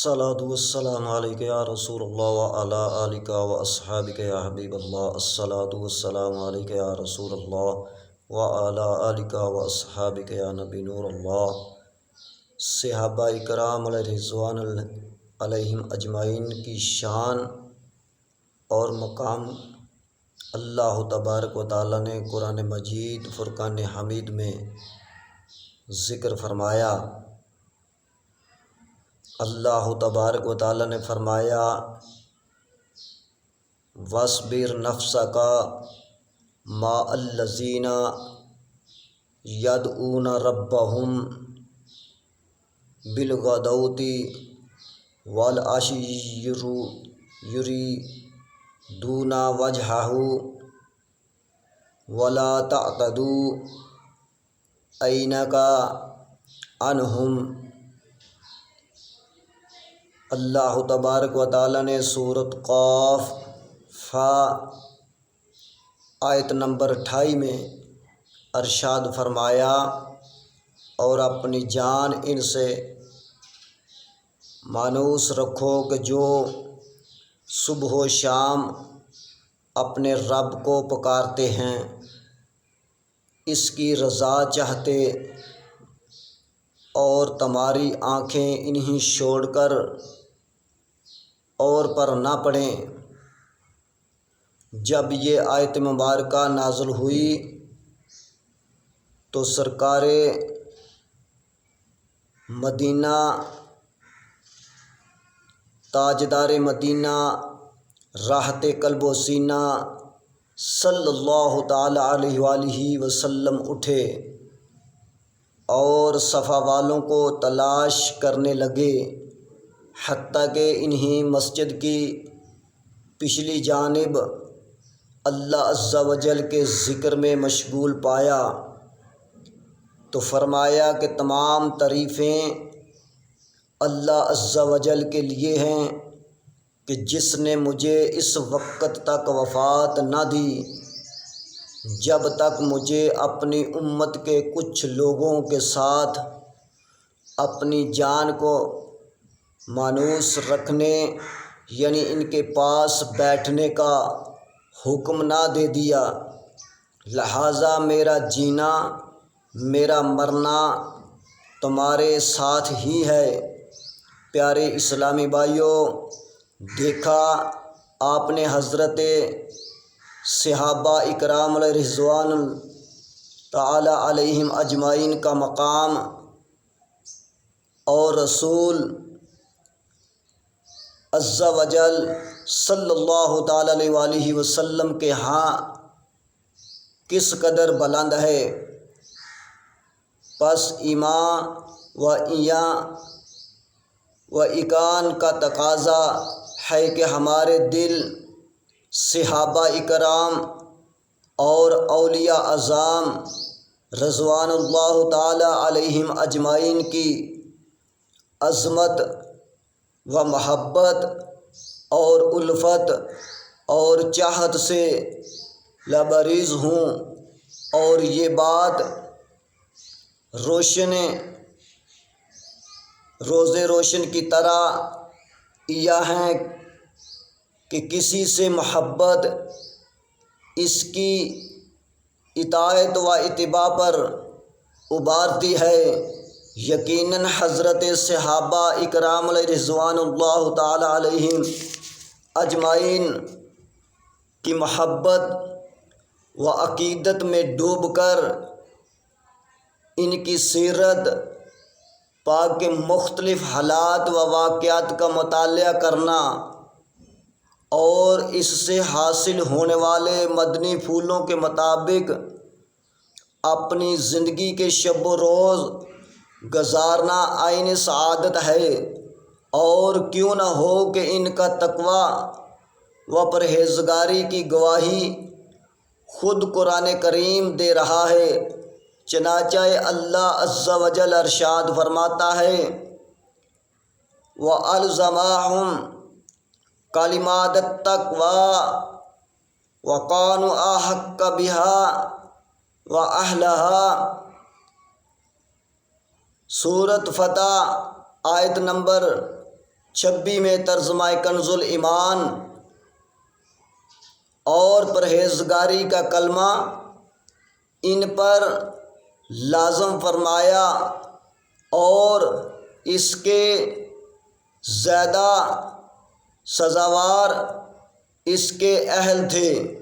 الصلاۃ والسلام علیک یا رسول اللہ وعلی آلک واصحابک یا حبیب اللہ۔ الصلاۃ والسلام علیک یا رسول اللہ وعلی آلک واصحابک یا نبی نور اللہ۔ صحابہ کرام علیہ رضوان علیہم اجمعین کی شان اور مقام اللہ تبارک و تعالیٰ نے قرآن مجید فرقان حمید میں ذکر فرمایا۔ اللہ تبارک و تعالیٰ نے فرمایا وَاصْبِرْ نَفْسَكَ مَعَ الَّذِينَ يَدْعُونَ رَبَّهُمْ بِالْغَدَوْةِ وَالْعَشِيِّ يُرِيدُونَ وَجْهَهُ وَلَا تَعْتَدُ عَيْنَكَ عَنْهُمْ۔ اللہ تبارک و تعالیٰ نے سورۃ قاف آیت نمبر 28 میں ارشاد فرمایا اور اپنی جان ان سے مانوس رکھو کہ جو صبح و شام اپنے رب کو پکارتے ہیں، اس کی رضا چاہتے، اور تمہاری آنکھیں انہیں چھوڑ کر اور پر نہ پڑیں۔ جب یہ آیت مبارکہ نازل ہوئی تو سرکار مدینہ، تاجدار مدینہ، راحت قلب و سینہ صلی اللہ تعالیٰ علیہ وآلہ وسلم اٹھے اور صفا والوں کو تلاش کرنے لگے، حتیٰ کہ انہیں مسجد کی پچھلی جانب اللہ عز و جل کے ذکر میں مشغول پایا تو فرمایا کہ تمام تعریفیں اللہ عز و جل کے لیے ہیں کہ جس نے مجھے اس وقت تک وفات نہ دی جب تک مجھے اپنی امت کے کچھ لوگوں کے ساتھ اپنی جان کو مانوس رکھنے، یعنی ان کے پاس بیٹھنے کا حکم نہ دے دیا۔ لہٰذا میرا جینا، میرا مرنا تمہارے ساتھ ہی ہے۔ پیارے اسلامی بھائیوں، دیکھا آپ نے حضرت صحابہ اکرام علیہ رضوان تعالیٰ علیہم اجمعین کا مقام اور رسول عز و جل صلی اللہ تعالیٰ علیہ وآلہ وسلم کے ہاں کس قدر بلند ہے۔ پس ایمان و ایقان کا تقاضا ہے کہ ہمارے دل صحابہ اکرام اور اولیاء اعظام رضوان اللہ تعالیٰ علیہم اجمعین کی عظمت و محبت اور الفت اور چاہت سے لبریز ہوں، اور یہ بات روز روشن کی طرح یہ ہے کہ کسی سے محبت اس کی اطاعت و اتباع پر ابھارتی ہے۔ یقیناً حضرت صحابہ اکرام علیہ رضوان اللہ تعالیٰ علیہم اجمعین کی محبت و عقیدت میں ڈوب کر ان کی سیرت پاک کے مختلف حالات و واقعات کا مطالعہ کرنا اور اس سے حاصل ہونے والے مدنی پھولوں کے مطابق اپنی زندگی کے شب و روز گزارنا عین سعادت ہے۔ اور کیوں نہ ہو کہ ان کا تقویٰ و پرہیزگاری کی گواہی خود قرآن کریم دے رہا ہے۔ چنانچہ اللہ عز و جل ارشاد فرماتا ہے وَأَلْزَمَهُمْ کلمات التقویٰ وَكَانُوا أَحَقَّ بِهَا وَأَهْلَهَا۔ سورۃ فتح آیت نمبر 26 میں ترجمہ کنز الایمان اور پرہیزگاری کا کلمہ ان پر لازم فرمایا اور اس کے زیادہ سزاوار اس کے اہل تھے۔